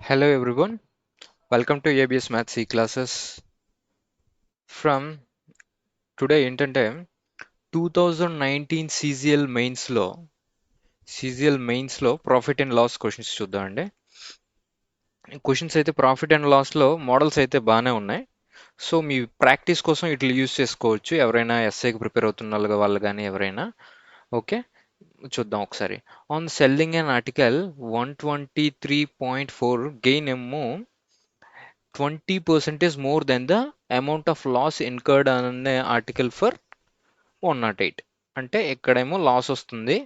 Hello everyone, welcome to ABS Math C classes. From today ఏంటంటే 2019 CGL mains లో profit and loss questions చూద్దామండి. Questions అయితే profit and loss లో models అయితే బాగానే ఉన్నాయి. సో మీ ప్రాక్టీస్ కోసం ఇట్లా యూస్ చేసుకోవచ్చు. ఎవరైనా ఎస్ఐకి ప్రిపేర్ అవుతున్న వాళ్ళు కానీ ఎవరైనా. ఓకే, చూద్దాం ఒకసారి. On selling an article 123.4 gain ఏమో 20% more than the amount of loss incurred అనే ఆర్టికల్ ఫర్ 108. అంటే ఇక్కడేమో లాస్ వస్తుంది.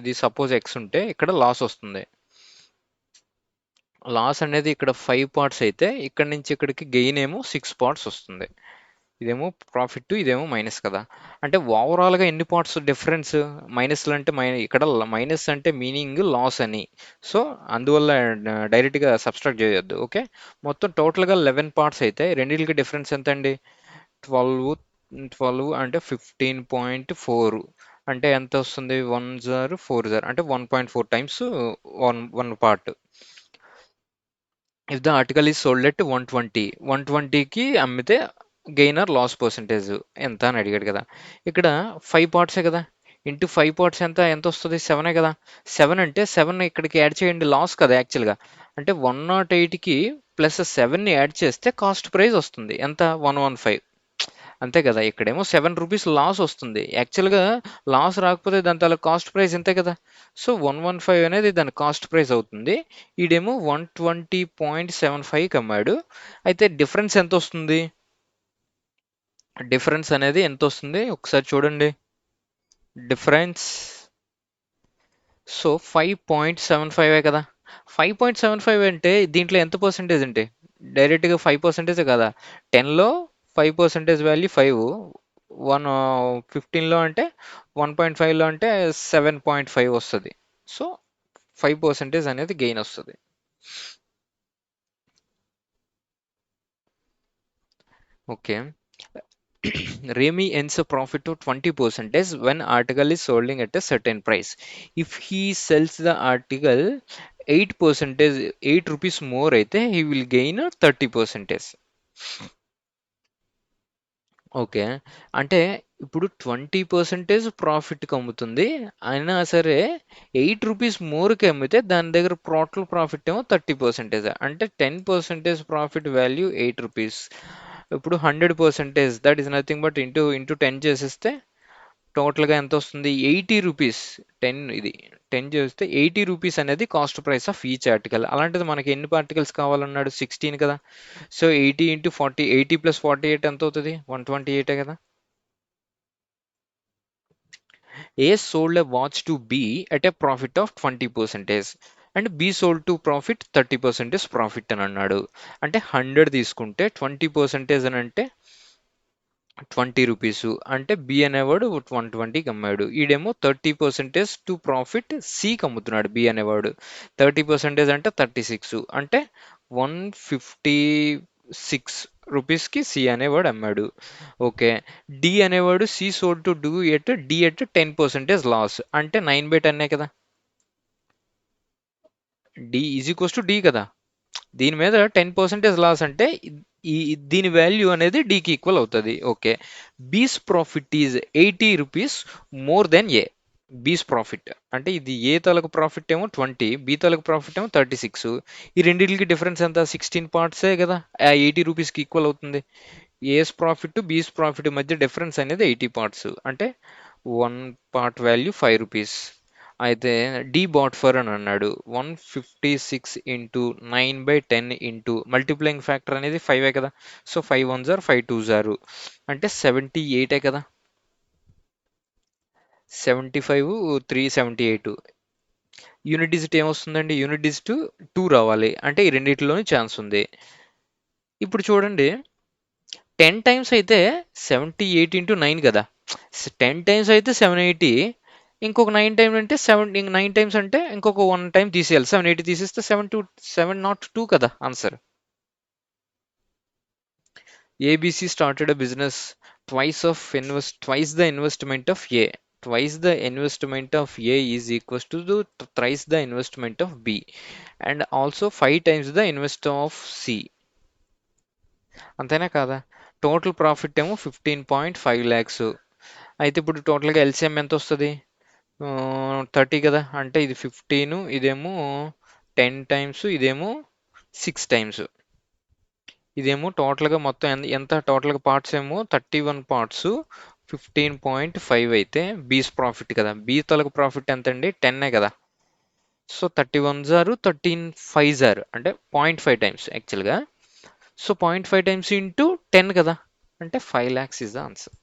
ఇది సపోజ్ ఎక్స్ ఉంటే ఇక్కడ లాస్ వస్తుంది. లాస్ అనేది ఇక్కడ 5 పార్ట్స్ అయితే ఇక్కడ నుంచి ఇక్కడికి గెయిన్ ఏమో 6 పార్ట్స్ వస్తుంది. ఇదేమో ప్రాఫిట్, ఇదేమో మైనస్ కదా. అంటే ఓవరాల్గా ఎన్ని పార్ట్స్ డిఫరెన్స్? మైనస్లు అంటే ఇక్కడ మైనస్ అంటే మీనింగ్ లాస్ అని. సో అందువల్ల డైరెక్ట్గా సబ్స్ట్రాక్ట్ చేయొద్దు. ఓకే, మొత్తం టోటల్గా 11 పార్ట్స్ అయితే రెండింటికి డిఫరెన్స్ ఎంత అండి? 12 12 అంటే 15.4 అంటే ఎంత వస్తుంది? 1 జార్ 4 జార్ అంటే 1.4 times one part. If the article is sold at 120, 120కి అమ్మితే గెయిన్ ఆర్ లాస్ పర్సంటేజ్ ఎంత అని అడిగాడు కదా. ఇక్కడ 5 పార్ట్సే కదా, ఇంటూ 5 పార్ట్స్ ఎంత ఎంత వస్తుంది? 7 కదా. 7 అంటే 7 ఇక్కడికి యాడ్ చేయండి, లాస్ కదా యాక్చువల్గా. అంటే 108కి ప్లస్ 7ని యాడ్ చేస్తే కాస్ట్ ప్రైస్ వస్తుంది ఎంత? 115. అంతే కదా. ఇక్కడేమో 7 రూపీస్ లాస్ వస్తుంది. యాక్చువల్గా లాస్ రాకపోతే దాని తాలూకు కాస్ట్ ప్రైస్ ఇంతే కదా. సో 115 అనేది దాని కాస్ట్ ప్రైస్ అవుతుంది. ఈడేమో 120.75కి అమ్మాడు. అయితే డిఫరెన్స్ ఎంత వస్తుంది? డిఫరెన్స్ అనేది ఎంత వస్తుంది ఒకసారి చూడండి. డిఫరెన్స్ సో 5.75 కదా. 5.75 అంటే దీంట్లో ఎంత పర్సెంటేజ్ అంటే డైరెక్ట్గా 5% కదా. 10లో 5% వాల్యూ 5, 15లో అంటే 1.5లో అంటే 7.5 వస్తుంది. సో 5% అనేది గెయిన్ వస్తుంది. Okay, Remy earns a profit of 20% when article is sold at a certain price. If he sells the article 8%, 8 rupees more అయితే he will gain a 30%. Okay, అంటే ఇప్పుడు 20% ప్రాఫిట్కి అమ్ముతుంది అయినా సరే 8 రూపీస్ మోర్కి అమ్మితే దాని దగ్గర టోటల్ ప్రాఫిట్ ఏమో 30%. అంటే 10% ప్రాఫిట్ వాల్యూ 8 రూపీస్. ఇప్పుడు 100%, that is nothing but into into 10 చేసేస్తే టోటల్గా ఎంత వస్తుంది? 80 రూపీస్. 10 ఇది 10 చేస్తే 80 రూపీస్ అనేది cost price of each article. అలాంటిది మనకి ఎన్ని ఆర్టికల్స్ కావాలన్నాడు? 16 కదా. సో 80 ఇంటూ 40, 80 ప్లస్ 48 ఎంత అవుతుంది? 128 కదా. A sold a watch to B at a profit of 20% and B sold to profit 30% profit అని అన్నాడు. అంటే 100 తీసుకుంటే 20% అని అంటే 20 రూపీస్. అంటే బి అనేవాడు 120కి అమ్మాడు. ఈడేమో 30% టు ప్రాఫిట్ సికి అమ్ముతున్నాడు. బి అనేవాడు 30% అంటే 36 అంటే 156 రూపీస్కి సి అనేవాడు అమ్మాడు. ఓకే, డి అనేవాడు C sold to D at D at 10% loss. అంటే 9/10 కదా. D is equals to D కదా. దీని మీద 10% లాస్ అంటే ఈ దీని వాల్యూ అనేది డికి ఈక్వల్ అవుతుంది. Okay, B's profit is 80 rupees more than A. B's profit అంటే ఇది ఏ తాలూకు ప్రాఫిట్ ఏమో 20, బి తాలూకు ప్రాఫిట్ ఏమో 36. ఈ రెండింటికి డిఫరెన్స్ ఎంత? 16 పార్ట్సే కదా. ఆ 80 రూపీస్కి ఈక్వల్ అవుతుంది. ఏస్ ప్రాఫిట్ బీస్ ప్రాఫిట్ మధ్య డిఫరెన్స్ అనేది 80 పార్ట్స్. అంటే 1 పార్ట్ వాల్యూ 5 రూపీస్. అయితే డి బాట్ ఫర్ అని అన్నాడు. 156 ఇంటూ 9/10 ఇంటూ మల్టిప్లయింగ్ ఫ్యాక్టర్ అనేది 5 కదా. సో 5 1 జార్ 5 2 జారు అంటే 78 కదా. 75 378. యూనిట్ డిజిట్ ఏమొస్తుందండి? యూనిట్ డిజిట్ 2 రావాలి. అంటే ఈ రెండిట్లోనే ఛాన్స్ ఉంది. ఇప్పుడు చూడండి, 10 టైమ్స్ అయితే 78 ఇంటూ 9 కదా. 10 టైమ్స్ అయితే 780. ఇంకొక 9 టైమ్స్ అంటే 9 టైమ్స్ అంటే ఇంకొక 1 టైం తీసేయాలి. 780 తీసేస్తే 702 కదా answer. ABC started a business twice the investment of A. twice the investment of A is equals to the thrice the investment of B, and also 5 times the invest of C. అంతేనా కాదా? Total profit ఏమో 15.5 ల్యాక్స్. అయితే ఇప్పుడు టోటల్గా LCM ఎంత వస్తుంది? 30 కదా, అంటే ఇది 15, ఇదేమో 10 టైమ్స్, ఇదేమో 6 టైమ్స్. ఇదేమో టోటల్గా మొత్తం ఎంత టోటల్గా పార్ట్స్ ఏమో 31 పార్ట్స్, 15.5 అయితే బీస్ ప్రాఫిట్ కదా, బీ తలకు ప్రాఫిట్ ఎంత అండి? 10 కదా. సో 31 జారు 13 5 జారు అంటే 0.5 టైమ్స్ యాక్చువల్గా. సో 0.5 టైమ్స్ ఇంటూ 10 కదా, అంటే 5 lakhs is the answer.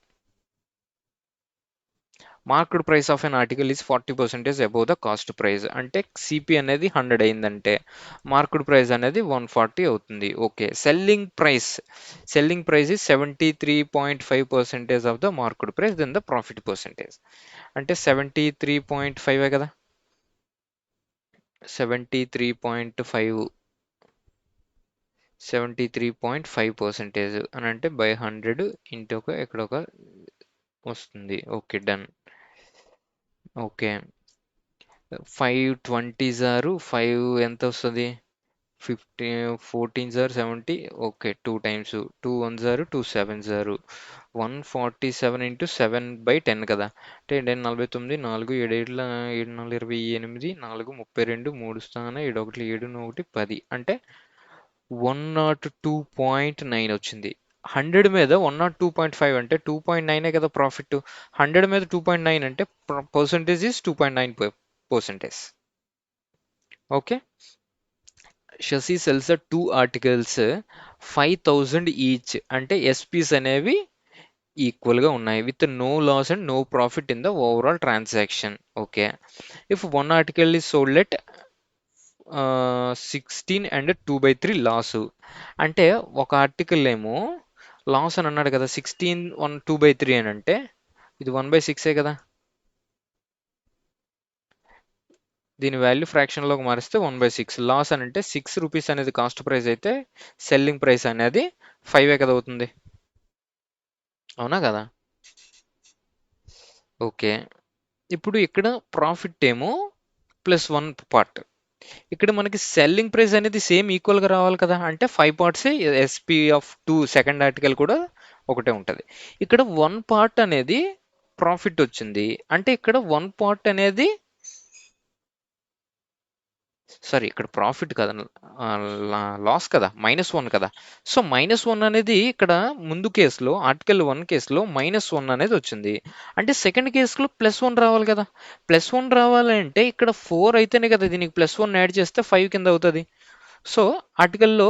Marked price of an article is 40% above the cost price. అంటే సిపి అనేది 100 అయిందంటే మార్క్డ్ ప్రైస్ అనేది 140 అవుతుంది. Okay. Selling price is 73.5% of the marked price then the profit percentage. అంటే 73.5 కదా, 73.5 73.5% అని అంటే బై 100 ఇంటూ ఇక్కడ ఒక వస్తుంది. Okay, done. ఓకే, 520 జారు 5 ఎంత వస్తుంది? 14 జారు 70. ఓకే, 2 టైమ్స్ 2 1 జారు 2 7 జారు 147 ఇంటూ 7/10 కదా, అంటే 49 4 7 7 4 28 4 32 3 స్థానం 7 1 7 1 10 అంటే 102.9 వచ్చింది. 100 మీద 102.5 అంటే 2.9 కదా ప్రాఫిట్. 100 మీద 2.9 అంటే percentage is 2.9%. Okay. Shashi sells 2 articles 5,000 each, అంటే ఎస్పీస్ అనేవి ఈక్వల్గా ఉన్నాయి with no loss and no profit in the overall transaction. Okay. If one article is sold at 16 and 2/3 loss, అంటే ఒక ఆర్టికల్ ఏమో లాస్ అని అన్నాడు కదా, 16 2/3 అని అంటే ఇది 1/6 కదా, దీని వాల్యూ ఫ్రాక్షన్లోకి మారిస్తే 1/6. లాస్ అని అంటే 6 రూపీస్ అనేది కాస్ట్ ప్రైస్ అయితే సెల్లింగ్ ప్రైస్ అనేది 5 కదా అవుతుంది. అవునా కదా? ఓకే. ఇప్పుడు ఇక్కడ ప్రాఫిట్ ఏమో +1 పార్ట్. ఇక్కడ మనకి సెల్లింగ్ ప్రైస్ అనేది సేమ్ ఈక్వల్గా రావాలి కదా, అంటే 5 parts SP of 2 second article కూడా ఒకటే ఉంటుంది. ఇక్కడ 1 పార్ట్ అనేది ప్రాఫిట్ వచ్చింది, అంటే ఇక్కడ 1 పార్ట్ అనేది సారీ ఇక్కడ ప్రాఫిట్ కదా, లాస్ కదా, -1 కదా. సో -1 అనేది ఇక్కడ ముందు కేసులో ఆర్టికల్ 1 కేసులో -1 అనేది వచ్చింది, అంటే సెకండ్ కేసులో +1 రావాలి కదా. +1 రావాలంటే ఇక్కడ 4 అయితేనే కదా దీనికి +1 యాడ్ చేస్తే 5 కింద అవుతుంది. సో ఆర్టికల్లో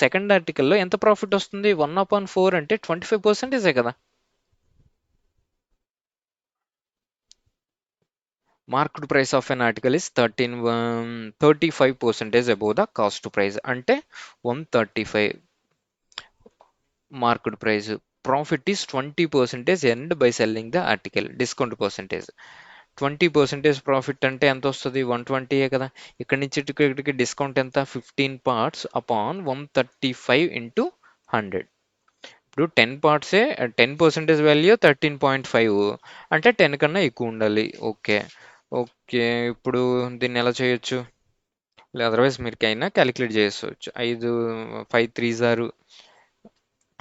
సెకండ్ ఆర్టికల్లో ఎంత ప్రాఫిట్ వస్తుంది? 1/4 అంటే 25% కదా. Marked price of an article is 35% above the cost price, అంటే 135 marked price. Profit is 20% earned by selling the article. Discount percentage 20% profit అంటే ఎంత వస్తుంది? 120 కదా. ఇక్కడి నుంచి ఇక్కడికి డిస్కౌంట్ ఎంత? 15 పార్ట్స్ అపాన్ 135 ఇంటూ 100. ఇప్పుడు 10 పార్ట్సే 10% వాల్యూ 13.5 అంటే 10 కన్నా ఎక్కువ ఉండాలి. ఓకే. ఓకే, ఇప్పుడు దీన్ని ఎలా చేయొచ్చు? అదర్వైజ్ మీరుకైనా క్యాలిక్యులేట్ చేసుకోవచ్చు. 5 3 జారు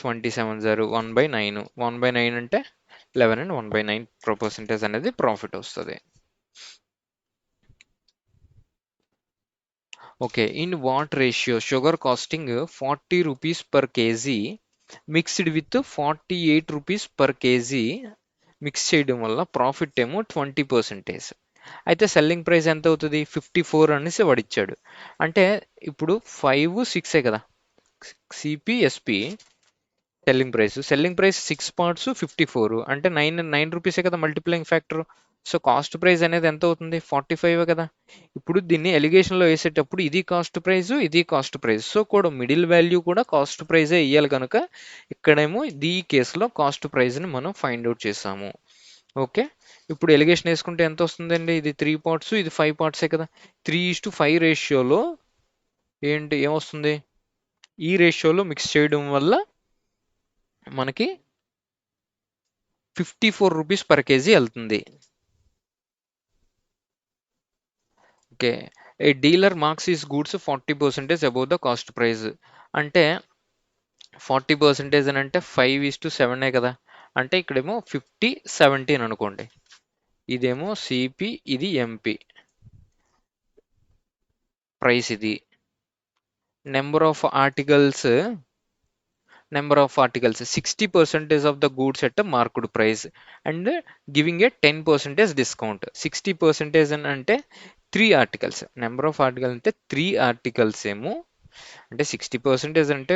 27 జారు 1/9. 1/9 అంటే 11 అండ్ 1/9% అనేది ప్రాఫిట్ వస్తుంది. Okay. In what ratio sugar costing 40 rupees per kg mixed with 48 rupees per kg mix చేయడం వల్ల ప్రాఫిట్ ఏమో 20%. అయితే సెల్లింగ్ ప్రైస్ ఎంత అవుతుంది? 54 అనేసి వాడిచ్చాడు. అంటే ఇప్పుడు 5 6 కదా, సిపిఎస్పి సెల్లింగ్ ప్రైస్ 6 పార్ట్స్ 54 అంటే 9 రూపీసే కదా multiplying factor. So cost price అనేది ఎంత అవుతుంది? 45 కదా. ఇప్పుడు దీన్ని ఎలిగేషన్లో వేసేటప్పుడు ఇది కాస్ట్ ప్రైస్, ఇది కాస్ట్ ప్రైస్, సో కూడా మిడిల్ వాల్యూ కూడా కాస్ట్ ప్రైజే ఇవ్వాలి కనుక ఇక్కడేమో ఈ కేసులో కాస్ట్ ప్రైస్ని మనం ఫైండ్ అవుట్ చేసాము. ఓకే. ఇప్పుడు ఎలిగేషన్ వేసుకుంటే ఎంత వస్తుందండి? ఇది 3 పార్ట్స్, ఇది 5 పార్ట్సే కదా. 3:5 రేషియోలో ఏమొస్తుంది? ఈ రేషియోలో మిక్స్ చేయడం వల్ల మనకి 54 రూపీస్ పర్ కేజీ వెళ్తుంది. Okay. A dealer marks is goods 40% above the cost price. అంటే 40% అని అంటే 5:7 కదా. అంటే ఇక్కడేమో 50:17 అని అనుకోండి. ఇదేమో సిపి, ఇది ఎంపి. ప్రైస్ ఇది. Number of articles number of articles 60% of the goods at marked price and giving a 10% discount. 60% అని అంటే 3 ఆర్టికల్స్. నెంబర్ ఆఫ్ ఆర్టికల్స్ అంటే 3 ఆర్టికల్స్ ఏమో. అంటే 60% అంటే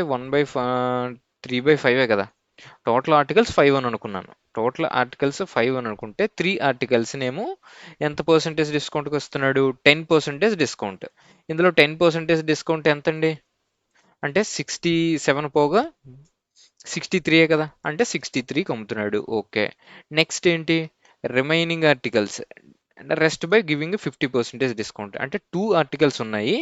3/5 కదా. టోటల్ ఆర్టికల్స్ 5 అని అనుకున్నాను. టోటల్ ఆర్టికల్స్ 5 అని అనుకుంటే 3 ఆర్టికల్స్నేమో ఎంత పర్సెంటేజ్ డిస్కౌంట్కి వస్తున్నాడు? 10% డిస్కౌంట్. ఇందులో 10% డిస్కౌంట్ ఎంతండి? అంటే 67 పోగా 63 కదా. అంటే 63కి అమ్ముతున్నాడు. ఓకే. నెక్స్ట్ ఏంటి? Remaining articles rest by giving 50% discount. అంటే 2 ఆర్టికల్స్ ఉన్నాయి.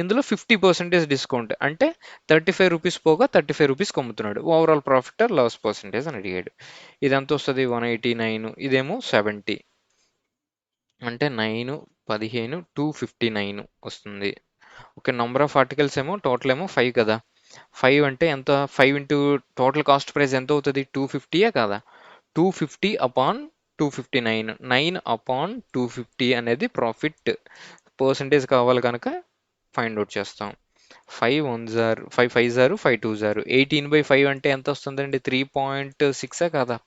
ఇందులో 50% డిస్కౌంట్ అంటే 35 రూపీస్ పోగా 35 రూపీస్కి అమ్ముతున్నాడు. Overall profit or loss percentage అని అడిగాడు. ఇదంతా వస్తుంది 189, ఇదేమో 70. అంటే 9, 15, 259 వస్తుంది. ఓకే. నంబర్ ఆఫ్ ఆర్టికల్స్ ఏమో టోటల్ ఏమో 5 కదా. 5 అంటే ఎంత? 5 ఇంటూ టోటల్ కాస్ట్ ప్రైస్ ఎంత అవుతుంది? 250 కదా. 250 అపాన్ 259, 9 అపాన్ 250 అనేది ప్రాఫిట్ పర్సంటేజ్ కావాలి కనుక ఫైండ్ అవుట్ చేస్తాం. 5 1 5 5 5 2 18/5 అంటే ఎంత వస్తుందండి? 3.6 కదా.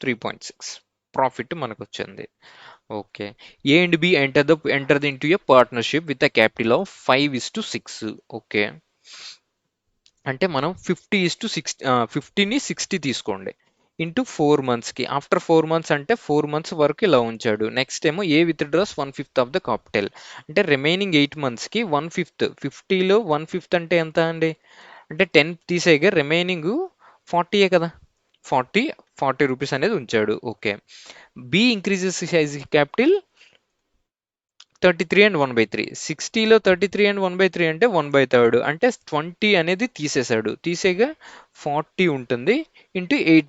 3.6 ప్రాఫిట్ మనకు వచ్చింది. Okay. A and B enter the into a partnership with a capital of 5:6. Okay. అంటే మనం 50:60 60 తీసుకోండి. ఇంటూ 4 మంత్స్కి. ఆఫ్టర్ 4 మంత్స్ అంటే 4 మంత్స్ వరకు ఇలా ఉంచాడు. నెక్స్ట్ ఏమో ఏ విత్డ్రాస్ 1/5 ఆఫ్ ద క్యాపిటల్. అంటే రిమైనింగ్ 8 మంత్స్కి 1/5. 50లో 1/5 అంటే ఎంత అండి? అంటే 10 తీసేయగా రిమైనింగ్ 40 కదా. 40 రూపీస్ అనేది ఉంచాడు. Okay. B increases his capital 33 and 1/3. 60లో 33 అండ్ 1/3 అంటే 1/3. అంటే 20 అనేది తీసేశాడు. తీసేగా 40 ఉంటుంది. ఇంటూ 8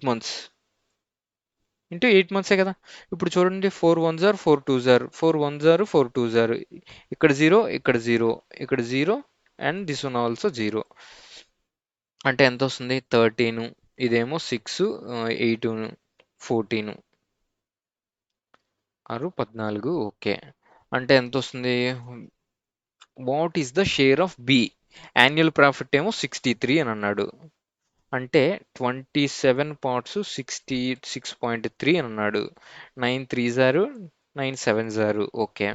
మంత్సే కదా. ఇప్పుడు చూడండి, 4 1 4 2 4 2 ఇక్కడ 0, ఇక్కడ 0, ఇక్కడ 0 అండ్ దిస్ వన్ ఆల్సో 0. అంటే ఎంత వస్తుంది? 13. ఇదేమో 6, 8, 14, 14. ఓకే. అంటే ఎంత వస్తుంది? What is the share of B? Annual profit ఏమో 63 అని అన్నాడు. అంటే 27 పార్ట్స్ 66.3 అని అన్నాడు. 9 3 9 7. ఓకే.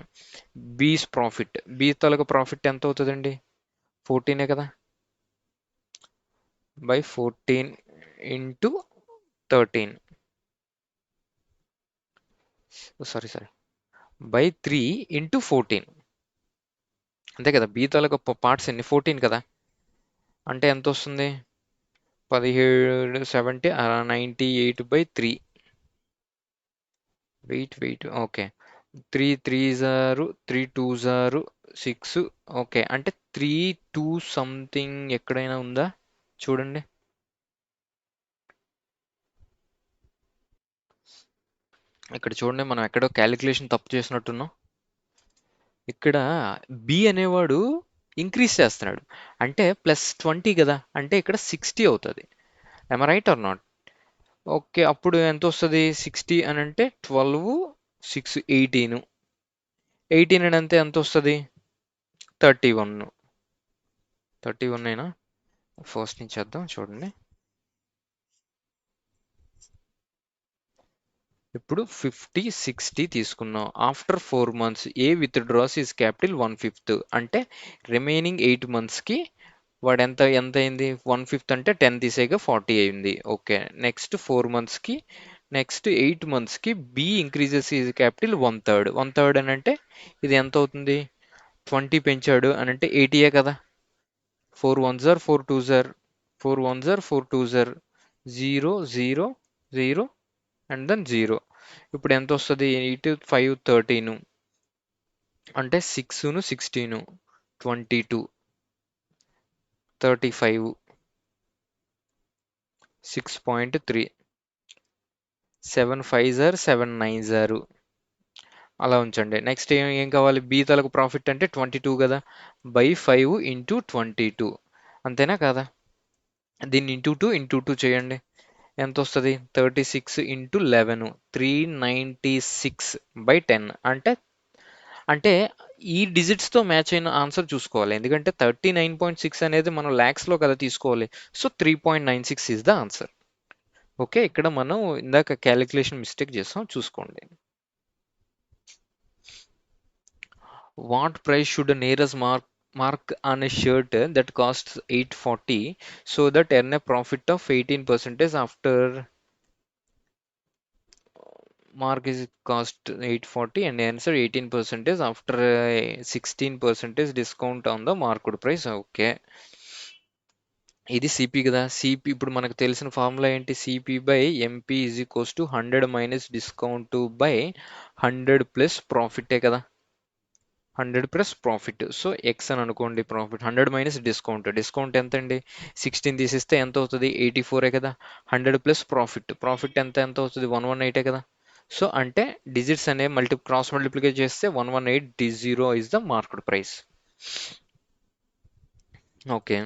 బీస్ ప్రాఫిట్, బి తాలూకా ప్రాఫిట్ ఎంత అవుతుందండి? 14 కదా. By 14 into 13. Sorry, by 3 into 14. అంతే కదా. బి తాలూకా పార్ట్స్ ఎన్ని? 14 కదా. అంటే ఎంత వస్తుంది? 17 70 98/3. వెయిట్. ఓకే. 3 3 3 2 6. ఓకే. అంటే 32 సంథింగ్ ఎక్కడైనా ఉందా? చూడండి. ఇక్కడ చూడండి, మనం ఎక్కడో క్యాలిక్యులేషన్ తప్పు చేసినట్టున్నాం. ఇక్కడ బి అనేవాడు ఇంక్రీజ్ చేస్తున్నాడు. అంటే +20 కదా. అంటే ఇక్కడ 60 అవుతుంది. ఎమ్ రైట్ ఆర్ నాట్? ఓకే. అప్పుడు ఎంత వస్తుంది? 60 అని అంటే 12 6 18. 18 అని అంటే ఎంత వస్తుంది? 31. 31 అయినా ఫస్ట్ నుంచి చేద్దాం. చూడండి, ఇప్పుడు 50 60 తీసుకున్నాం. After 4 months A withdraws is capital 1/5. అంటే రిమైనింగ్ 8 మంత్స్కి వాడు ఎంత అయింది? 1/5 అంటే 10 తీసేగా 40 అయింది. ఓకే. నెక్స్ట్ 4 మంత్స్కి, నెక్స్ట్ 8 మంత్స్కి బి ఇంక్రీజెస్ ఈజ్ క్యాపిటల్ 1/3. 1/3 అని అంటే ఇది ఎంత అవుతుంది? 20 పెంచాడు అని అంటే 80 కదా. 4 1 4 2 4 1 4 2 0 0 0 అండ్ దెన్ 0. ఇప్పుడు ఎంత వస్తుంది? 8 5 13. అంటే 6 16 22 35 6.3 7 5 7 9. అలా ఉంచండి. నెక్స్ట్ ఏం కావాలి? బి తలకు ప్రాఫిట్ అంటే 22 కదా, బై 5 ఇంటూ 22, అంతేనా కాదా? దీన్ని ఇంటూ 2 ఇంటూ 2 చేయండి. ఎంత వస్తుంది? 36 ఇంటూ 11, 396 బై 10. అంటే అంటే ఈ డిజిట్స్తో మ్యాచ్ అయిన ఆన్సర్ చూసుకోవాలి, ఎందుకంటే 39.6 అనేది మనం ల్యాక్స్లో కదా తీసుకోవాలి. So 3.96 is the answer. Okay, ఇక్కడ మనం ఇందాక క్యాలిక్యులేషన్ మిస్టేక్ చేస్తాం, చూసుకోండి. What price should a nearest mark on a shirt that costs 840 so that earn a profit of 18% after mark is cost 840 and answer 18% after 16% discount on the market price. Okay, ఇది CP కదా. CP ఇప్పుడు మనకు తెలిసిన formula ఏంటి? CP by MP is equals to 100 minus discount by 100 plus ప్రాఫిటే కదా. 100 plus profit. So X అని అనుకోండి. Profit 100 minus discount. డిస్కౌంట్ ఎంత అండి? 16 తీసిస్తే ఎంత అవుతుంది? 84 కదా. 100 ప్లస్ ప్రాఫిట్. ప్రాఫిట్ ఎంత అవుతుంది? 118 కదా. సో అంటే డిజిట్స్ అనే క్రాస్ మల్టిప్లికేట్ చేస్తే 118 is the market price. Okay,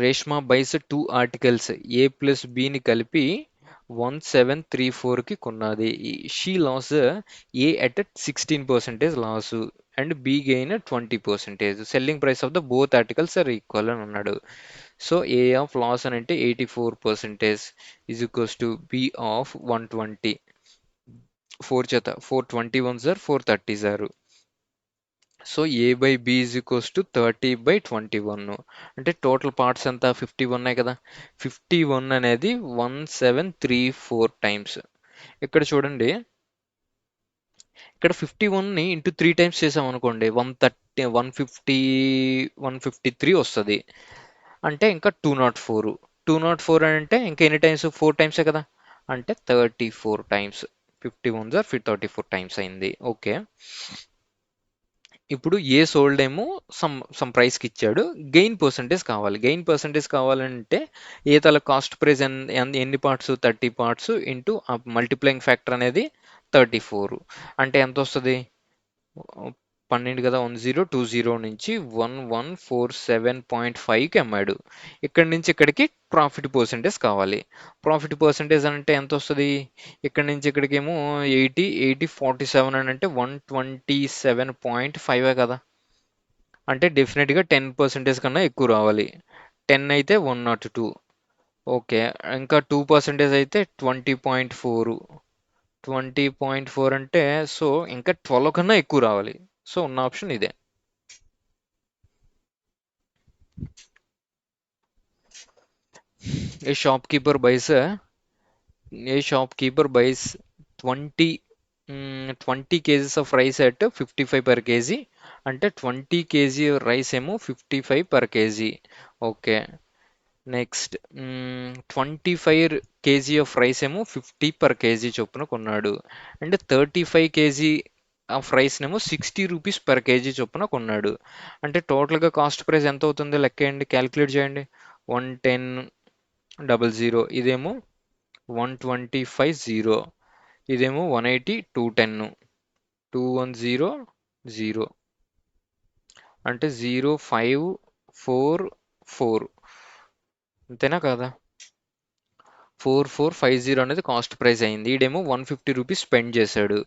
Reshma buys 2 articles A plus బిని కలిపి 1734కి కొన్నది. She loss A at 16% loss and B gain 20%. Selling price of the both articles are equal అని అన్నాడు. సో ఏ ఆఫ్ లాస్ అని అంటే 84% is equals to B of 120. 4 చేత 421 sir 430 sir. So A by B is equals to 30/21. అంటే total parts ఎంత? 51 కదా. 51 అనేది 1734 times. ఇక్కడ చూడండి, ఇక్కడ 51ని ఇంటూ 3 టైమ్స్ చేసాం అనుకోండి 130 153 వస్తుంది. అంటే ఇంకా 204. 204 అని అంటే ఇంకా ఎన్ని టైమ్స్? 4 టైమ్సే కదా. అంటే 34 టైమ్స్. 51 సార్ 34 టైమ్స్ అయింది. ఓకే, ఇప్పుడు ఏ సోల్డ్ ఏమో సమ్ ప్రైస్కి ఇచ్చాడు. గెయిన్ పర్సంటేజ్ కావాలి. గెయిన్ పర్సంటేజ్ కావాలంటే ఏ తల కాస్ట్ ప్రైస్ ఎన్ని parts? 30 parts into multiplying factor అనేది 34. అంటే ఎంత వస్తుంది? 12 కదా. 1020 నుంచి 1147.5కి అమ్మాడు. ఇక్కడి నుంచి ఇక్కడికి ప్రాఫిట్ పర్సంటేజ్ కావాలి. ప్రాఫిట్ పర్సంటేజ్ అంటే ఎంత వస్తుంది? ఇక్కడి నుంచి ఇక్కడికేమో 47 అని అంటే 127.5 కదా. అంటే డెఫినెట్గా 10% కన్నా ఎక్కువ రావాలి. 10 అయితే 102. ఓకే, ఇంకా 2% అయితే 20.4. 20.4 అంటే సో ఇంకా 12 కన్నా ఎక్కువ రావాలి. సో ఉన్న ఆప్షన్ ఇదే. A shopkeeper buys a shopkeeper buys 20 20 kgs of rice at 55 per kg. అంటే 20 కేజీ రైస్ ఏమో 55 per kg. Okay, next 25 KG of rice ఏమో 50 per kg చొప్పున కొన్నాడు. అండ్ 35 కేజీ ఆఫ్ రైస్ ఏమో 60 రూపీస్ per kg చొప్పున కొన్నాడు. అంటే టోటల్గా కాస్ట్ ప్రైస్ ఎంత అవుతుందో లెక్కేయండి, క్యాలిక్యులేట్ చేయండి. 110.00, ఇదేమో 125.0, ఇదేమో 180, 210, 2100, అంటే 0544, అంతేనా కాదా? 4450 అనేది కాస్ట్ ప్రైస్ అయింది. ఈడేమో 150 రూపీస్ స్పెండ్ చేశాడు.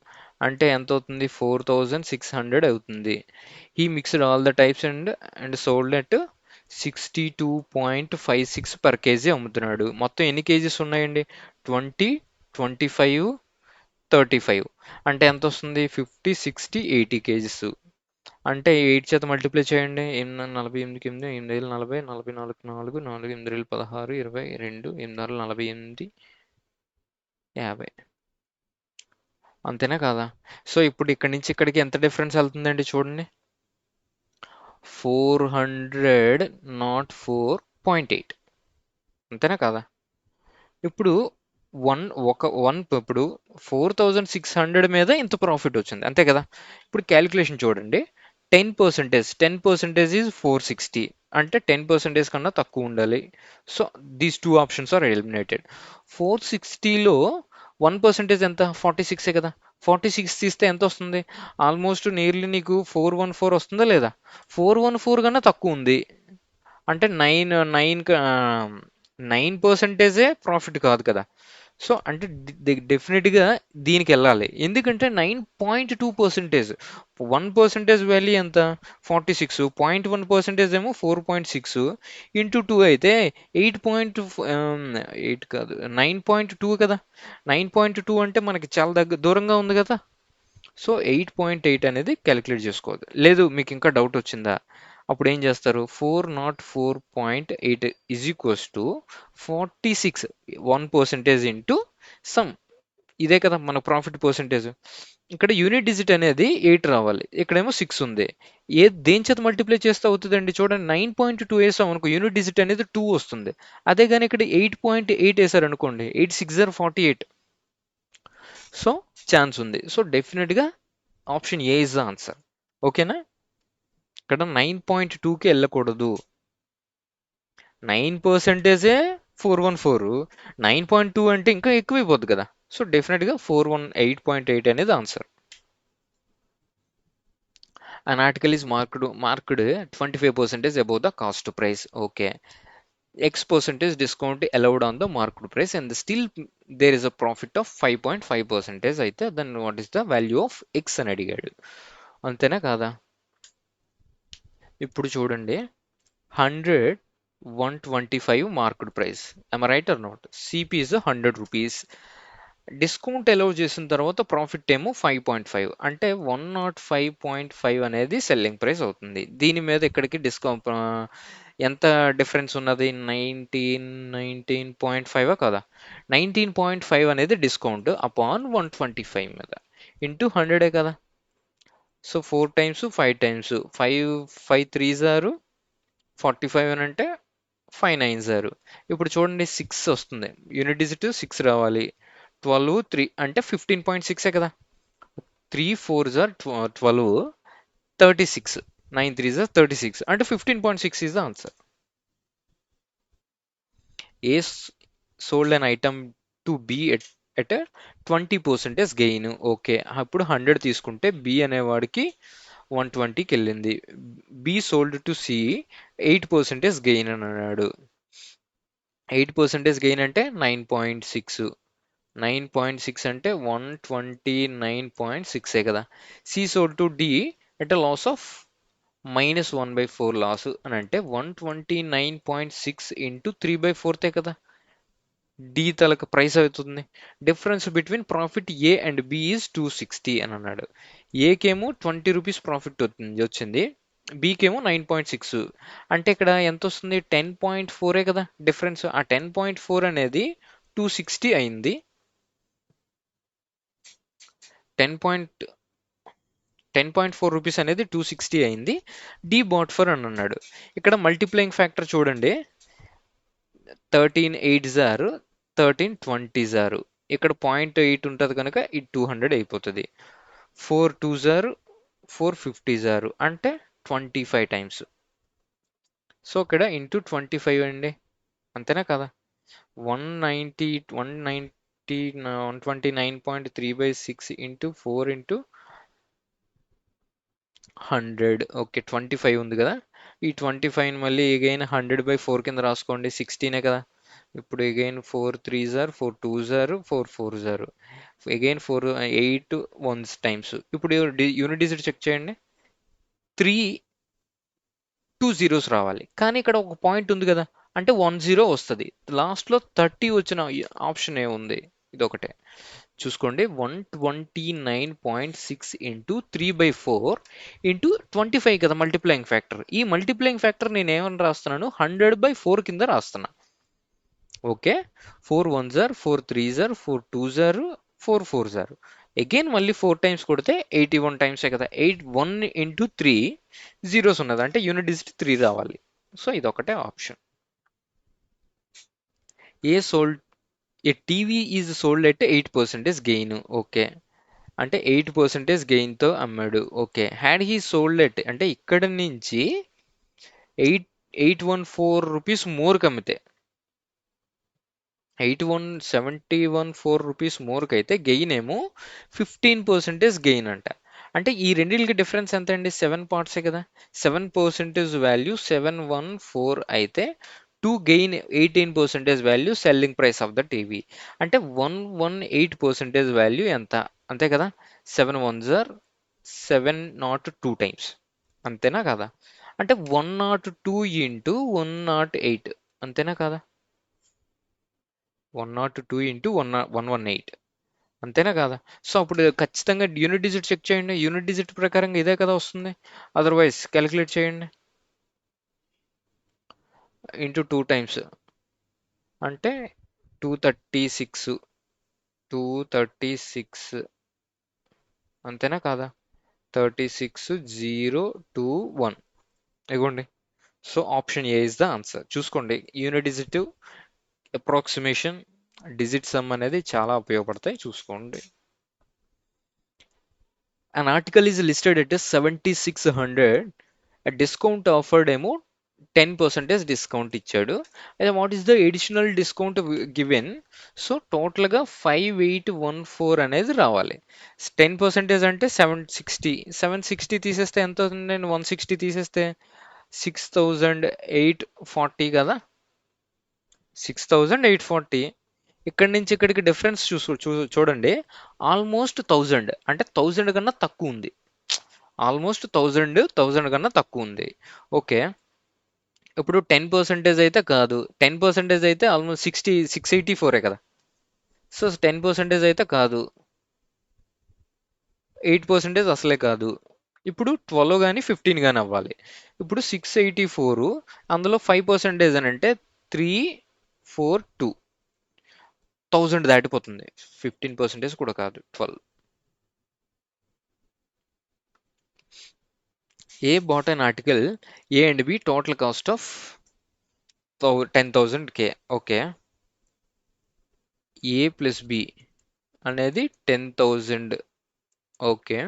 అంటే ఎంత అవుతుంది? 4600 అవుతుంది. He mixed all the types and sold at 62.56 per kg అమ్ముతున్నాడు. మొత్తం ఎన్ని కేజీస్ ఉన్నాయండి? 20, 25, 35. అంటే ఎంత వస్తుంది? 50, 60, 80 కేజీస్. అంటే 8 చేత మల్టిప్లై చేయండి. 48, 8, 8, 40, 40, 44, 4, 4, 8, 16, 22, 8, 48, 50. అంతేనా కాదా? సో ఇప్పుడు ఇక్కడి నుంచి ఇక్కడికి ఎంత డిఫరెన్స్ వెళ్తుందండి చూడండి. 404.8, అంతేనా కాదా? ఇప్పుడు ఇప్పుడు 4600 మీద ఇంత ప్రాఫిట్ వచ్చింది, అంతే కదా. ఇప్పుడు క్యాలిక్యులేషన్ చూడండి. 10% ఈజ్ 460. అంటే 10% కన్నా తక్కువ ఉండాలి. So these two options are eliminated. 460లో 1% ఎంత? 46 కదా. 46 తీస్తే ఎంత వస్తుంది? ఆల్మోస్ట్ నియర్లీ నీకు 414 వస్తుందా లేదా? 414 కన్నా తక్కువ ఉంది. అంటే 9% ప్రాఫిట్ కాదు కదా. సో అంటే డెఫినెట్గా దీనికి వెళ్ళాలి. ఎందుకంటే 9.2%, 1% వాల్యూ ఎంత? 46, 0.1% ఏమో 4.6 ఇంటూ 2 అయితే 8 కాదు 9.2 కదా. 9.2 అంటే మనకి చాలా దూరంగా ఉంది కదా. సో 8.8 అనేది క్యాలిక్యులేట్ చేసుకోవద్దు. లేదు మీకు ఇంకా డౌట్ వచ్చిందా? అప్పుడు ఏం చేస్తారు? 404.8 is equals to 46, 1% into some. ఇదే కదా మన ప్రాఫిట్ పర్సెంటేజ్. ఇక్కడ యూనిట్ డిజిట్ అనేది 8 రావాలి, ఇక్కడేమో 6 ఉంది. దేని చేత మల్టిప్లై చేస్తే అవుతుందండి? చూడండి, 9.2 వేసాం అనుకో, యూనిట్ డిజిట్ అనేది 2 వస్తుంది. అదే కానీ ఇక్కడ 8.8 వేసారు అనుకోండి, 8 6 48. సో ఛాన్స్ ఉంది. సో డెఫినెట్గా option A is the answer. ఓకేనా? ఇక్కడ 9.2కి వెళ్ళకూడదు. 9%ఏ 414, 9.2 అంటే ఇంకా ఎక్కువైపోద్ది కదా. సో డెఫినెట్గా 418.8 అనేది answer. An article is marked 25% above the cost price. Okay. X percentage discount allowed on the marked price and still there is a profit of 5.5% అయితే then what is the value of X అని అడిగాడు. అంతేనా కాదా? ఇప్పుడు చూడండి, 100, 125 marked price. am I right or not? CP is 100 rupees. Discount allow చేసిన తర్వాత profit ఏమో 5.5, అంటే 105.5 అనేది సెల్లింగ్ ప్రైస్ అవుతుంది. దీని మీద ఇక్కడికి డిస్కౌంట్ ఎంత డిఫరెన్స్ ఉన్నది? 19.5 కదా. 19.5 అనేది డిస్కౌంట్ అపాన్ 125 మీద ఇంటూ 100 కదా. So 4 times 5 times 5 3s are 45 అని అంటే 5 9s ఆర్. ఇప్పుడు చూడండి 6 వస్తుంది, యూనిట్ డిజిట్ 6 రావాలి. 12 3 అంటే 15.6 కదా. 3 4s ఆర్ 12, 36, 9 3s ఆర్ 36 అంటే 15.6 is the answer. A sold an item to B at a 20% gain. Okay, అప్పుడు 100 తీసుకుంటే B అనేవాడికి 120కి వెళ్ళింది. B sold to C 8% gain అని అన్నాడు. 8% గెయిన్ అంటే 9.6, 9.6 అంటే 129.6 కదా. C sold to D at a loss of -1/4 loss అని అంటే 129.6 ఇంటూ 3/4 కదా. డి తలకు ప్రైస్ అవుతుంది. Difference between profit A and B is 260 అని అన్నాడు. ఏకేమో 20 రూపీస్ ప్రాఫిట్ వచ్చింది, బీకేమో 9.6. అంటే ఇక్కడ ఎంత వస్తుంది? 10.4 కదా డిఫరెన్స్. ఆ 10.4 అనేది 260 అయింది. 10.4 రూపీస్ అనేది 260 అయింది. డి బాట్ ఫర్ అని అన్నాడు. ఇక్కడ మల్టిప్లయింగ్ ఫ్యాక్టర్ చూడండి, 13 8s ఆర్ 13 20s ఆర్. ఇక్కడ 0.8 ఉంటుంది కనుక ఇది 200 అయిపోతుంది. 4 2s ఆర్ 4 50s ఆర్ అంటే 25 టైమ్స్. సో ఇక్కడ ఇంటూ 25 అండి, అంతేనా కదా. 190 190 129.3/6 ఇంటూ 4 ఇంటూ 100. ఓకే, 25 ఉంది కదా. ఈ 25 మళ్ళీ అగైన్ 100/4 కింద రాసుకోండి, 16 కదా. ఇప్పుడు again 4 3s or 4 2s or 4 4s or again 4 8 1s times. ఇప్పుడు యూనిట్ డిజిట్ చెక్ చేయండి, 3 2 zeros రావాలి. కానీ ఇక్కడ ఒక పాయింట్ ఉంది కదా, అంటే 10 వస్తుంది. లాస్ట్లో 30 వచ్చిన ఆప్షన్ ఏముంది? ఇది ఒకటే చూసుకోండి. 129.6 ఇంటూ 3/4 ఇంటూ 25 కదా మల్టిప్లయింగ్ ఫ్యాక్టర్. ఈ మల్టిప్లయింగ్ ఫ్యాక్టర్ నేను ఏమని రాస్తున్నాను? 100/4 కింద రాస్తున్నా. Okay, 4 1s or 4 3s or 4 2s or 4 4s or again మళ్ళీ 4 టైమ్స్ కొడితే 81 టైమ్సే కదా. 1 ఇంటూ 3 జీరోస్ ఉన్నది, అంటే యూనిట్ డిజిట్ 3 రావాలి. సో ఇదొకటే option. A TV is sold at 8% gain. Okay, అంటే 8% గెయిన్తో అమ్మాడు. Okay, had he sold at అంటే ఇక్కడ నుంచి 814 రూపీస్ మోర్కి అమ్మితే ₹71.4 మోర్కి అయితే గెయిన్ ఏమో 15% గెయిన్ అంట. అంటే ఈ రెండింటికి డిఫరెన్స్ ఎంత అండి? 7 పార్ట్సే కదా. 7% వాల్యూ 714 అయితే 2 gain 18% value selling price of the TV. అంటే 118% వాల్యూ ఎంత? అంతే కదా. 7 టైమ్స్ అంతేనా కదా. అంటే 102 ఇంటూ 108 అంతేనా కదా. 102 ఇంటూ 118 అంతేనా కాదా. సో అప్పుడు ఖచ్చితంగా యూనిట్ డిజిట్ చెక్ చేయండి. యూనిట్ డిజిట్ ప్రకారంగా ఇదే కదా వస్తుంది. అదర్వైజ్ క్యాలిక్యులేట్ చేయండి. ఇంటూ 2 టైమ్స్ అంటే 236 236 అంతేనా కాదా. 36,021 ఇగోండి. So option A is the answer. చూసుకోండి unit digit approximation digit sum అనేది చాలా ఉపయోగపడతాయి. చూసుకోండి. An article is listed at a 7600. A discount offered ఏమో 10% డిస్కౌంట్ ఇచ్చాడు. అయితే what is the additional discount given? So టోటల్గా 5814 అనేది రావాలి. 10% అంటే 760 తీసేస్తే ఎంత అవుతుంది? 160 తీసేస్తే 6840 కదా. 6840. ఇక్కడి నుంచి ఇక్కడికి డిఫరెన్స్ చూడండి. ఆల్మోస్ట్ 1000 అంటే 1000 కన్నా తక్కువ ఉంది. ఆల్మోస్ట్ 1000 కన్నా తక్కువ ఉంది. ఓకే. ఇప్పుడు 10% అయితే కాదు. 10% అయితే ఆల్మోస్ట్ 684 కదా. సో 10% అయితే కాదు. 8% అసలే కాదు. ఇప్పుడు 12 కానీ 15 కానీ అవ్వాలి. ఇప్పుడు 684 అందులో 5% అని అంటే 342 1000 దాటిపోతుంది. 15% కూడా కాదు, 12. A bought an article A and B total cost of 10,000K. Okay. A plus B అనేది 10,000. Okay.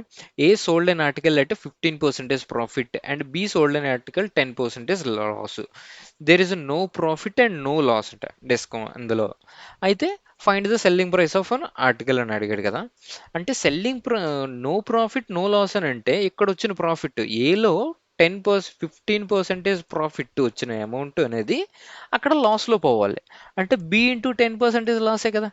A sold an article at a 15% profit and B sold an article 10% loss. There is no profit and no loss అంట discount అందులో. అయితే find the selling price of an article అని అడిగాడు కదా. అంటే no profit no loss అని అంటే ఇక్కడ వచ్చిన ప్రాఫిట్ ఏలో 15% ప్రాఫిట్ వచ్చిన అమౌంట్ అనేది అక్కడ లాస్లో పోవాలి. అంటే బి ఇంటూ 10% లాసే కదా.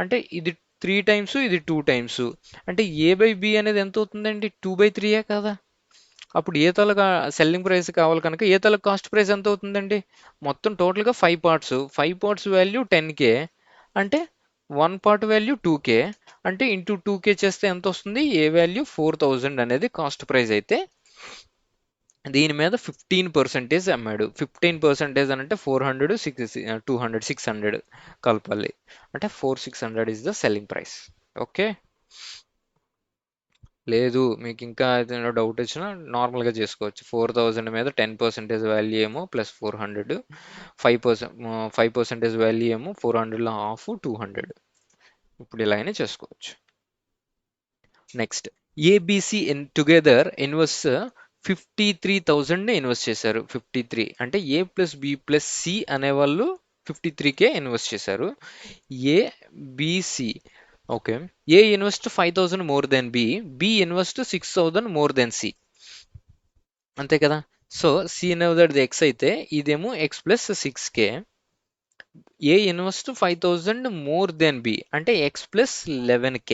అంటే ఇది 3 టైమ్స్, ఇది 2 టైమ్స్. అంటే ఏ బై బి అనేది ఎంత అవుతుందండి? 2/3 కదా. అప్పుడు ఏ తాలూకా సెల్లింగ్ ప్రైస్ కావాలి కనుక ఏ తాలూకా కాస్ట్ ప్రైస్ ఎంత అవుతుందండి? మొత్తం టోటల్గా 5 పార్ట్స్. 5 పార్ట్స్ వాల్యూ 10K అంటే 1 పార్ట్ వాల్యూ 2K అంటే ఇంటూ 2K చేస్తే ఎంత వస్తుంది? ఏ వాల్యూ 4000 అనేది కాస్ట్ ప్రైస్ అయితే దీని మీద 15% అమ్మాడు. 15% అని అంటే 400, 200, 600 కలపాలి. అంటే 4600 is the selling price. Okay. లేదు మీకు ఇంకా ఏదైనా డౌట్ వచ్చినా నార్మల్గా చేసుకోవచ్చు. 4000 మీద 10% వాల్యూ ఏమో ప్లస్ 400, 5% వాల్యూ ఏమో 400లో హాఫ్ 200. ఇప్పుడు ఇలా అయినా చేసుకోవచ్చు. Next ABC together invest 53,000 invest చేశారు. 53 అంటే A plus B plus C అనేవాళ్ళు 53K ఇన్వెస్ట్ చేశారు. ABC okay. A invest 5,000 more than B, B invest 6,000 more than C. అంతే కదా. సో సి అనేది ఎక్స్ అయితే ఇదేమో X plus 6K. A invest 5,000 more than B అంటే ఎక్స్ ప్లస్ 11K.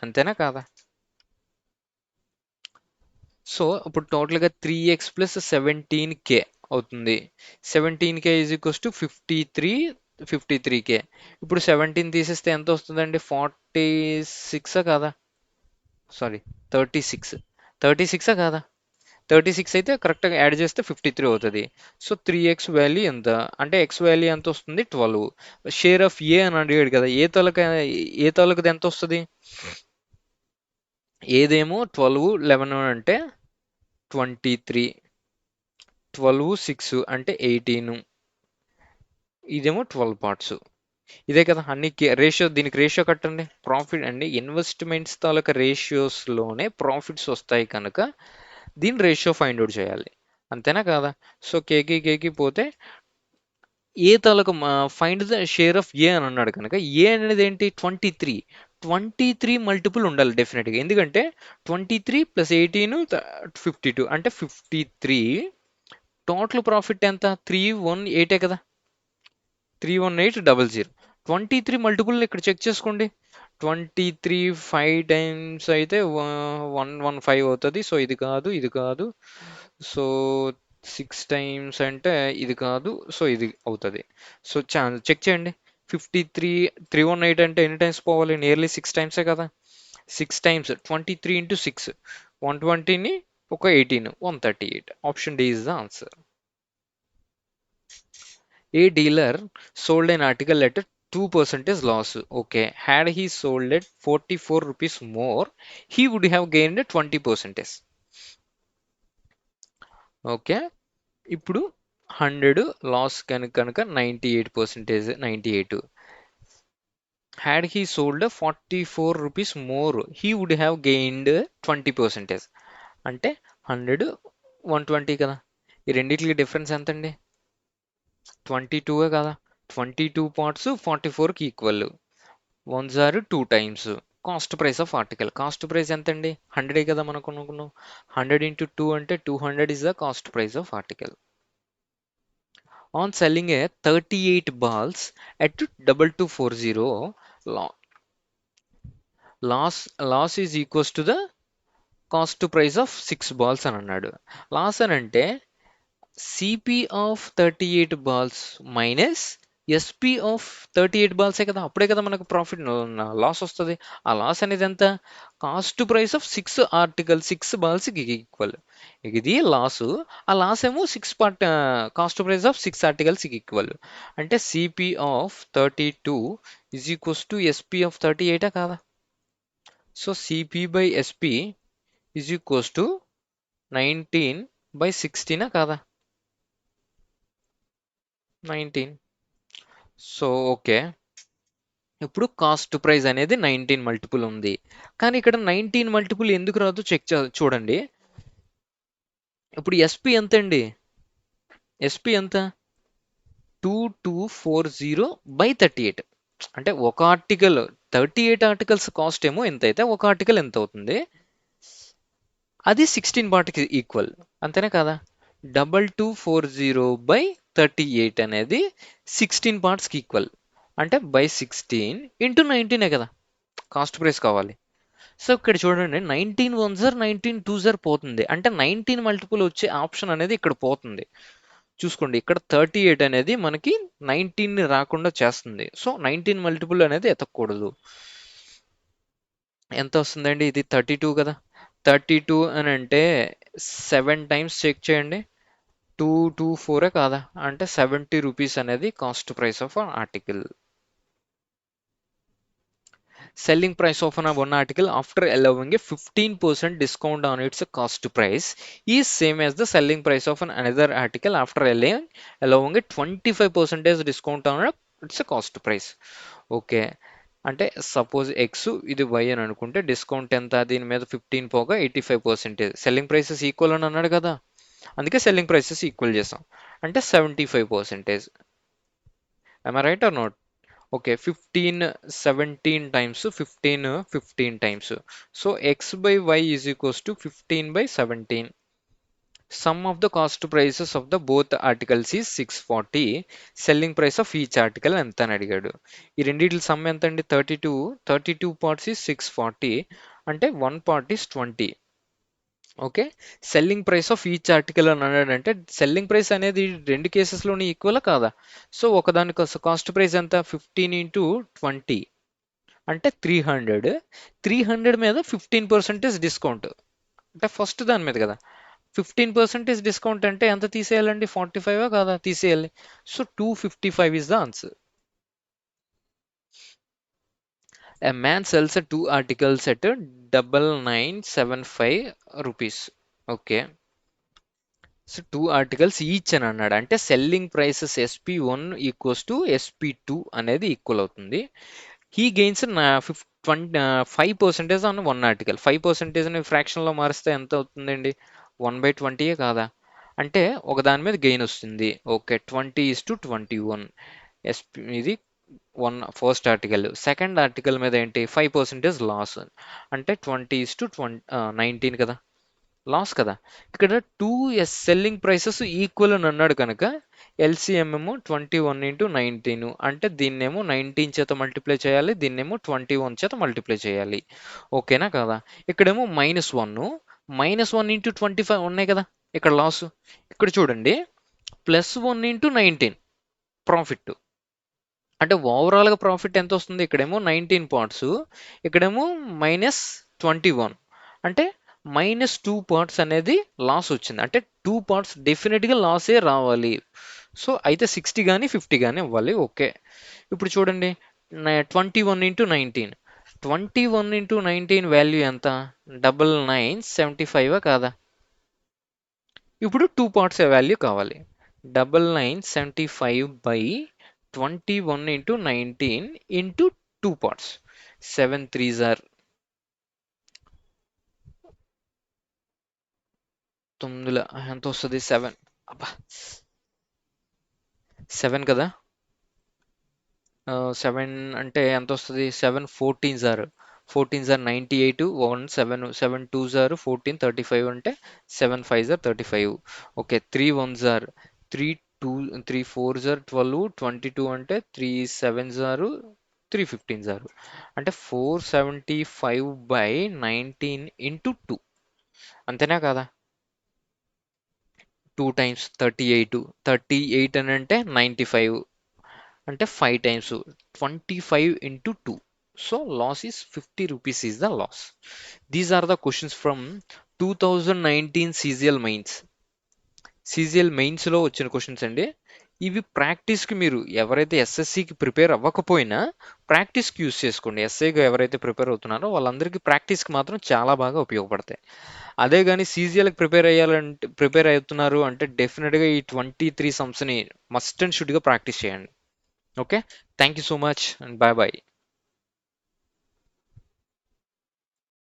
అంతేనా కాదా. సో ఇప్పుడు టోటల్గా 3x ప్లస్ 17K అవుతుంది. 17K is equals to 53K. ఇప్పుడు 17 తీసేస్తే ఎంత వస్తుందండి? 46 కాదా. సారీ 36 కాదా. 36 అయితే కరెక్ట్గా యాడ్ చేస్తే 53 అవుతుంది. సో 3x వాల్యూ ఎంత అంటే ఎక్స్ వాల్యూ ఎంత వస్తుంది? 12. షేర్ ఆఫ్ ఏ అని అడిగాడు కదా. ఏ తాలూకాది ఎంత వస్తుంది? ఏదేమో 12, 11 అంటే 23, 12, 6 అంటే 18. ఇదేమో 12 పార్ట్స్. ఇదే కదా అన్ని రేషియో. దీనికి రేషియో కట్టండి. ప్రాఫిట్ అండి ఇన్వెస్ట్మెంట్స్ తాలూకా రేషియోస్లోనే ప్రాఫిట్స్ వస్తాయి కనుక దీని రేషియో ఫైండ్ అవుట్ చేయాలి. అంతేనా కాదా. సో కేకి పోతే ఏ తాలూకు ఫైండ్ ద షేర్ ఆఫ్ ఏ అని అన్నాడు కనుక ఏ అనేది ఏంటి 23. 23 మల్టిపుల్ ఉండాలి డెఫినెట్గా, ఎందుకంటే 23 ప్లస్ 18 52 అంటే 53. టోటల్ ప్రాఫిట్ ఎంత? 318 కదా, 31800. 23 మల్టిపుల్ ఇక్కడ చెక్ చేసుకోండి. 23 5 టైమ్స్ అయితే 115 అవుతుంది. సో ఇది కాదు, ఇది కాదు. సో 6 టైమ్స్ అంటే ఇది కాదు, సో ఇది అవుతుంది. సో చెక్ చేయండి. 53 318 అంటే ఎన్ని టైమ్స్ పోవాలి? నియర్లీ 6 టైమ్సే కదా. 6 టైమ్స్ 23 ఇంటూ 6 120ని ఒక 18 138. Option D is the answer. A dealer sold an article at a 2% loss. Okay. Had he sold it 44 rupees more, he would have gained 20%. Okay. ఇప్పుడు 100 loss కనుక 98%, 98. Had he sold 44 rupees more, he would have gained 20%. అంటే 100 120 కదా. ఈ రెండిట్లకి difference ఎంతండి? 22 కదా. 22 parts 44కి equal. 1 jar 2 times cost price of article. Cost price ఎంత అండి? 100 కదా మనకు అనుకున్నాం. 100 ఇంటూ 2 అంటే 200 is the cost price of article. On selling a 38 balls at 2240, loss loss is equals to the cost price of 6 balls అని అన్నాడు. Loss అని అంటే CP of 38 balls minus SP of 38 బాల్సే కదా. అప్పుడే కదా మనకు ప్రాఫిట్ లాస్ వస్తుంది. ఆ లాస్ అనేది ఎంత? కాస్ట్ ప్రైస్ ఆఫ్ 6 ఆర్టికల్ 6 బాల్స్కి ఈక్వల్. ఇది లాసు. ఆ లాస్ ఏమో 6 పార్ట్ కాస్ట్ ప్రైస్ ఆఫ్ 6 ఆర్టికల్స్కి ఈక్వల్. అంటే CP of 32 is equals to SP of 38 కాదా. So CP by SP is equals to 19/16 కాదా. 19. So okay. ఇప్పుడు కాస్ట్ ప్రైస్ అనేది 19 మల్టిపుల్ ఉంది. కానీ ఇక్కడ 19 మల్టిపుల్ ఎందుకు రాదు చెక్ చూడండి. ఇప్పుడు ఎస్పి ఎంత అండి? ఎస్పి ఎంత? 2240/38. అంటే ఒక ఆర్టికల్ 38 ఆర్టికల్స్ కాస్ట్ ఏమో ఎంత అయితే ఒక ఆర్టికల్ ఎంత అవుతుంది? అది 16 పార్ట్కి ఈక్వల్. అంతేనా కదా. 2240/38 అనేది 16 పార్ట్స్కి ఈక్వల్. అంటే బై 16 ఇంటూ 19 కదా కాస్ట్ ప్రైస్ కావాలి. సో ఇక్కడ చూడండి, 19 1 జర్ 19 2 జర్ పోతుంది. అంటే 19 మల్టిపుల్ వచ్చే ఆప్షన్ అనేది ఇక్కడ పోతుంది. చూసుకోండి, ఇక్కడ 38 అనేది మనకి 19 రాకుండా చేస్తుంది. సో 19 మల్టిపుల్ అనేది ఎతకూడదు. ఎంత వస్తుందండి? ఇది 32 కదా. 32 అని అంటే 7 టైమ్స్ చెక్ చేయండి. 224 కాదా. అంటే 70 రూపీస్ అనేది cost price of article. Selling price of one article after allowing a 15% discount on its cost price is same as the selling price of another article after allowing a 25% discount on its cost price. Okay. అంటే suppose X ఇది why అని అనుకుంటే discount ఎంత? దీని మీద 15 పోగా 85%. Selling prices equal అని అన్నాడు కదా, అందుకే సెల్లింగ్ ప్రైసెస్ ఈక్వల్ చేసాం. అంటే 75%. am I right or not? Okay, 15 17 times 15 15 times. So x by y is equals to 15/17. Sum of the cost prices of the both articles is 640. Selling price of each article ఎంత అని అడిగాడు. ఈ రెండిటి some ఎంత అండి? 32 parts is 640. అంటే 1 part is 20. Okay. Selling price of each article అని అన్నాడంటే సెల్లింగ్ ప్రైస్ అనేది రెండు కేసెస్లోని ఈక్వల్ కాదా. సో ఒకదాని కాస్ట్ ప్రైస్ ఎంత? 15 ఇంటూ 20 అంటే 300. 300 మీద 15% డిస్కౌంట్ అంటే ఫస్ట్ దాని మీద కదా. 15% డిస్కౌంట్ అంటే ఎంత తీసేయాలండి? 45 కాదా, తీసేయాలి. So 255 is the answer. A man sells 2 articles at 9975 rupees. Okay. So 2 articles each అని అన్నాడు. అంటే selling prices SP1 equals to SP2 అనేది ఈక్వల్ అవుతుంది. He gains 5% on 1 article. 5% ఫ్రాక్షన్లో మారిస్తే ఎంత అవుతుందండి? 1/20 కాదా. అంటే ఒక దాని మీద గెయిన్ వస్తుంది. ఓకే, 20:21. ఇది ఫస్ట్ ఆర్టికల్. సెకండ్ ఆర్టికల్ మీద ఏంటి, 5% లాస్. అంటే 20:19 కదా, లాస్ కదా. ఇక్కడ టూ సెల్లింగ్ ప్రైసెస్ ఈక్వల్ అని అన్నాడు కనుక ఎల్సిఎం ఏమో 21:19, అంటే దీన్నేమో 19 చేత మల్టిప్లై చేయాలి, దీన్నేమో 21 చేత మల్టిప్లై చేయాలి. ఓకేనా కదా. ఇక్కడేమో -1 ఉన్నాయి కదా ఇక్కడ లాస్. ఇక్కడ చూడండి, +1 × 19 ప్రాఫిట్. అంటే ఓవరాల్గా ప్రాఫిట్ ఎంత వస్తుంది, ఇక్కడేమో 19 పార్ట్స్, ఇక్కడేమో -21, అంటే -2 పార్ట్స్ అనేది లాస్ వచ్చింది. అంటే 2 పార్ట్స్ డెఫినెట్గా లాసే రావాలి. సో అయితే 60 కానీ 50 కానీ ఇవ్వాలి. ఓకే, ఇప్పుడు చూడండి, 21 × 19, 21 × 19 వాల్యూ ఎంత, 9975 కాదా. ఇప్పుడు 2 పార్ట్స్ వాల్యూ కావాలి. 9975/21 × 19 ఇంటూ 2 పార్ట్స్. 7 3s are 9, ఎంత వస్తుంది, 7. అబ్బా, 7 కదా. 7 అంటే ఎంత వస్తుంది, 7 14s are 98, 1 7 7 2s are 14 35, అంటే 7 5s are 35. Okay, 3 1s are 3 2 3 4s are 12 22, అంటే 3 7s are 3 15s are, అంటే 475/19 ఇంటూ 2. అంతేనా కదా. 2 టైమ్స్ 38 అని అంటే 95, అంటే 5 times 25 into 2. So loss is 50 rupees is the loss. These are the questions from 2019 CGL mains. CGL మెయిన్స్లో వచ్చిన క్వశ్చన్స్ అండి. ఇవి ప్రాక్టీస్కి, మీరు ఎవరైతే ఎస్ఎస్సికి ప్రిపేర్ అవ్వకపోయినా ప్రాక్టీస్కి యూస్ చేసుకోండి. ఎస్ఐగా ఎవరైతే ప్రిపేర్ అవుతున్నారో వాళ్ళందరికీ ప్రాక్టీస్కి మాత్రం చాలా బాగా ఉపయోగపడతాయి. అదే కానీ సీజిఎల్కి ప్రిపేర్ అవుతున్నారు అంటే డెఫినెట్గా ఈ 23 సమ్స్ని మస్ట్ అండ్ షుడ్గా ప్రాక్టీస్ చేయండి. Okay, thank you so much and bye bye.